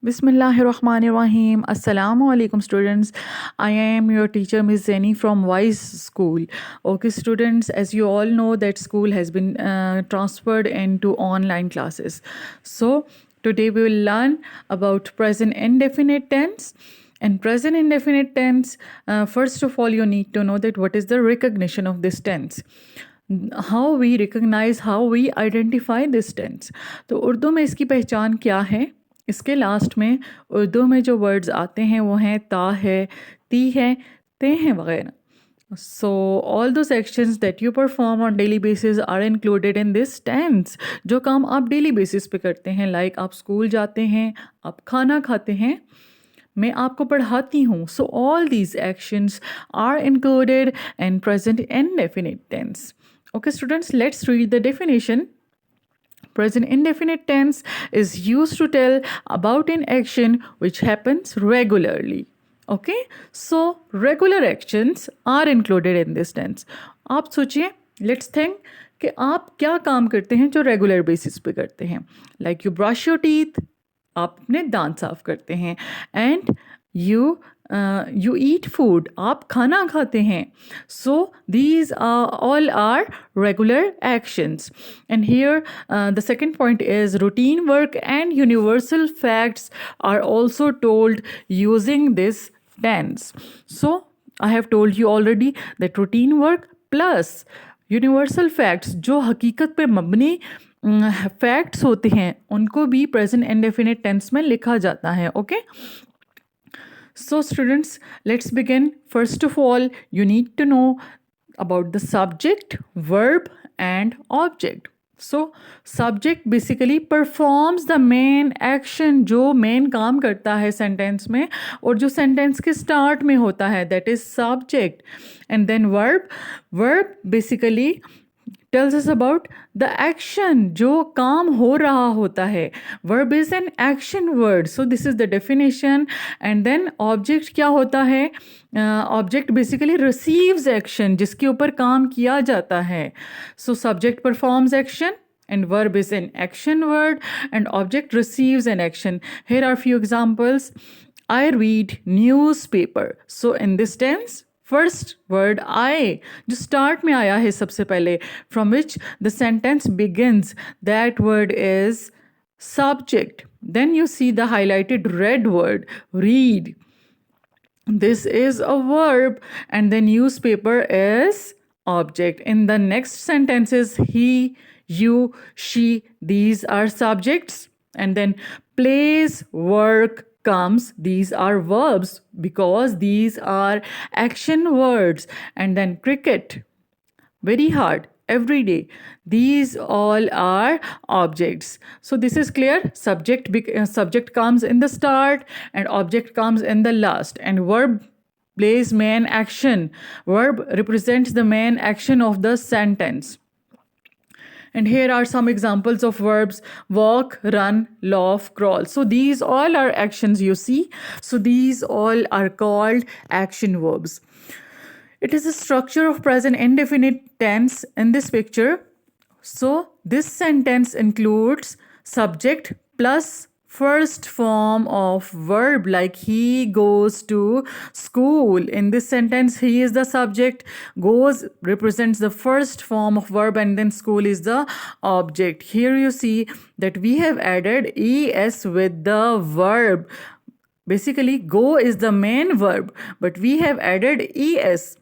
Bismillahirrahmanirrahim. Assalamu alaikum students. I am your teacher Miss Zeni from Wise School. Okay students, as you all know that school has been transferred into online classes. So today we will learn about present indefinite tense. And present indefinite tense, first of all you need to know that what is the recognition of this tense. How we recognize, how we identify this tense. तो उर्दू में इसकी पहचान क्या है? इसके last में उर्दू में जो वर्ड्स आते हैं वो हैं ता है, ती है, ते हैं वगैरह. So all those actions that you perform on daily basis are included in this tense. जो काम आप daily basis पे करते हैं, like आप स्कूल जाते हैं, आप खाना खाते हैं, मैं आपको पढ़ाती हूँ. So all these actions are included in present indefinite tense. Okay students, let's read the definition. Present indefinite tense is used to tell about an action which happens regularly. Okay, so regular actions are included in this tense. आप सोचिए, let's think कि आप क्या काम करते हैं जो regular basis पे करते हैं. Like you brush your teeth, आप अपने दांत साफ करते हैं. एंड you eat food, आप खाना खाते हैं. So these all are regular actions. And here the second point is routine work and universal facts are also told using this tense. So I have told you already that routine work plus universal facts जो हकीकत पे मबनी facts होते हैं उनको भी present indefinite tense में लिखा जाता है. Okay, so students, let's begin. First of all, you need to know about the subject, verb and object. So subject basically performs the main action, जो main काम करता है sentence में और जो sentence के start में होता है, that is subject. And then verb basically tells us about the action, जो काम हो रहा होता है. Verb is an action word, so this is the definition. And then object क्या होता है? Object basically receives action, जिसके ऊपर काम किया जाता है. So subject performs action and verb is an action word and object receives an action. Here are few examples. I read newspaper. So in this tense, first word I जो start में आया है सबसे पहले, from which the sentence begins, that word is subject. Then you see the highlighted red word read, this is a verb, and the newspaper is object. In the next sentences, he, you, she, these are subjects. And then plays, work, comes, these are verbs because these are action words. And then cricket, very hard, every day, these all are objects. So this is clear. Subject comes in the start and object comes in the last, and verb plays main action. Verb represents the main action of the sentence. And here are some examples of verbs: walk, run, laugh, crawl. So these all are actions you see. So these all are called action verbs. It is a structure of present indefinite tense in this picture. So this sentence includes subject plus first form of verb, like he goes to school. In this sentence, he is the subject, goes represents the first form of verb, and then school is the object. Here you see that we have added es with the verb. Basically, go is the main verb, but we have added es.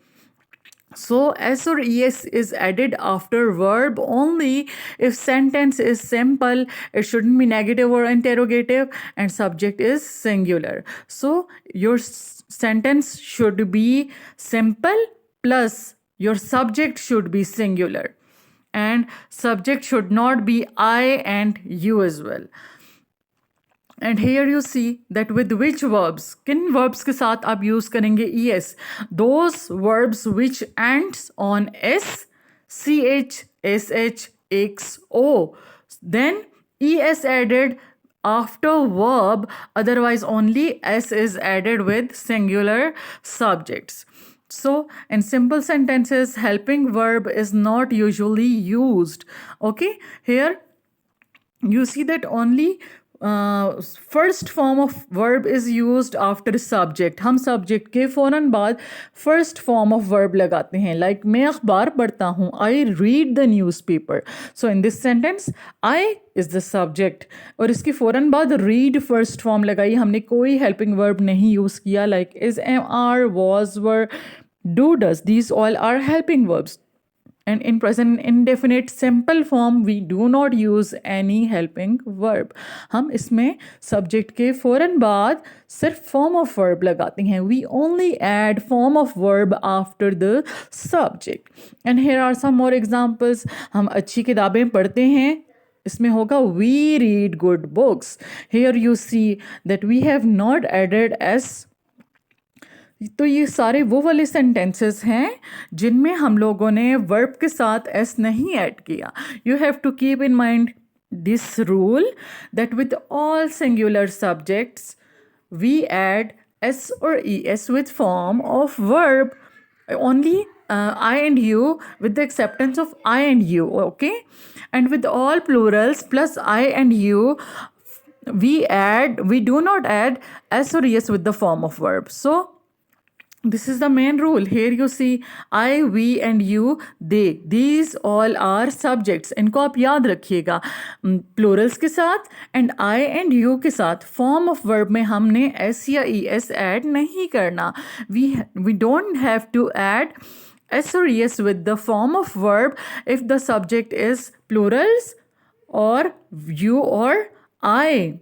So S or ES is added after verb only if sentence is simple, it shouldn't be negative or interrogative, and subject is singular. So your sentence should be simple plus your subject should be singular, and subject should not be I and you as well. And here you see that with which verbs, किन verbs के साथ आप use करेंगे es? Those verbs which ends on s, ch, sh, x, o. Then es added after verb, otherwise only s is added with singular subjects. So in simple sentences, helping verb is not usually used. Okay, here you see that only first form of verb is used after subject. हम subject के फ़ौरन बाद first form of verb लगाते हैं. Like मैं अखबार पढ़ता हूँ, I read the news paper. So in this sentence I is the subject और इसके फ़ौरन बाद रीड फर्स्ट फॉर्म लगाई. हमने कोई हेल्पिंग वर्ब नहीं यूज़ किया. Like is, am, are, was, were, do, does, these all are helping verbs. And in present indefinite simple form we do not use any helping verb. हम इसमें subject के फ़ौरन बाद सिर्फ form of verb लगाते हैं. We only add form of verb after the subject. And here are some more examples. हम अच्छी किताबें पढ़ते हैं, इसमें होगा we read good books. Here you see that we have not added s. तो ये सारे वो वाले सेंटेंसेस हैं जिनमें हम लोगों ने वर्ब के साथ एस नहीं ऐड किया. You have to keep in mind this rule that with all singular subjects we add S और E S with form of verb only I and you with the acceptance of I and you, okay? And with all plurals plus I and you we do not add s or es with the form of verb. So this is the main rule. Here you see I, we and you, they. These all are subjects. इनको आप याद रखिएगा. Plurals के साथ and I and you के साथ form of verb में हमने s या es add नहीं करना. We don't have to add s or es with the form of verb if the subject is plurals or you or I.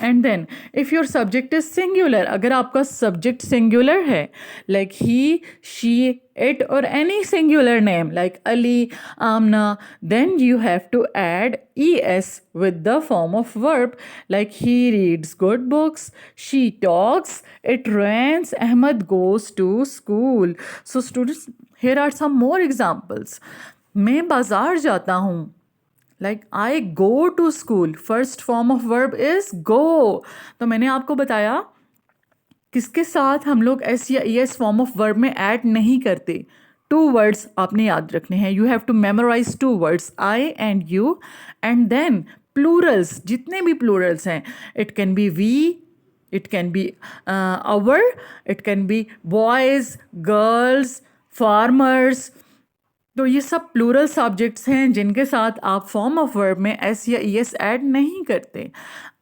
And then if your subject is singular, अगर आपका subject singular है like he, she, it or any singular name like Ali, Amna, then you have to add es with the form of verb like he reads good books, she talks, it rains, Ahmad goes to school. So students, here are some more examples. मैं बाजार जाता हूँ. Like I go to school. First form of verb is go. तो मैंने आपको बताया किसके साथ हम लोग एस या एस फॉर्म ऑफ वर्ब में ऐड नहीं करते. 2 वर्ड्स आपने याद रखने हैं. You have to memorize 2 words, I and you. And then plurals, जितने भी प्लूरल्स हैं, it can be we, it can be our, it can be boys, girls, farmers. तो ये सब प्लूरल सब्जेक्ट्स हैं जिनके साथ आप फॉर्म ऑफ वर्ब में एस या ई एस ऐड नहीं करते.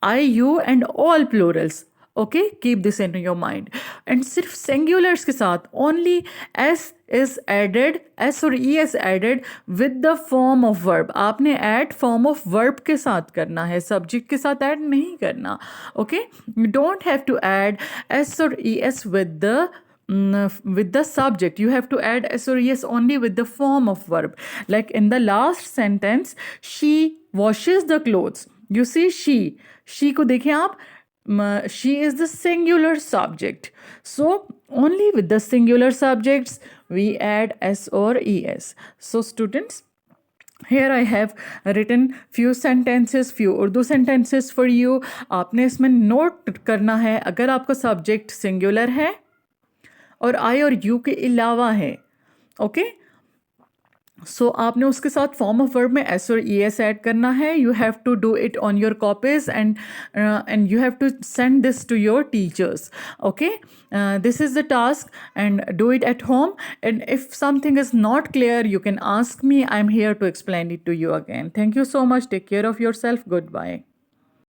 I, you and all plurals. Okay, keep this in your mind. And सिर्फ सिंगुलर्स के साथ only S is added, S और E S added with the form of verb. आपने add form of verb के साथ करना है, सब्जेक्ट के साथ ऐड नहीं करना. Okay, you don't have to add S और E S with the subject. You have to add s or es only with the form of verb. Like in the last sentence, she washes the clothes. You see she को देखें आप, she is the singular subject. So only with the singular subjects we add s or es. So students, here I have written few sentences, few Urdu sentences for you. आपने इसमें note करना है. अगर आपका subject singular है और आई और you के अलावा है, ओके, सो आपने उसके साथ फॉर्म ऑफ वर्ब में एस और ई एस ऐड करना है. You have to do it on your copies and you have to send this to your teachers. Okay, this is the task and do it at home. And if something is not clear you can ask me. I am here to explain it to you again. Thank you so much. Take care of your self. Good bye.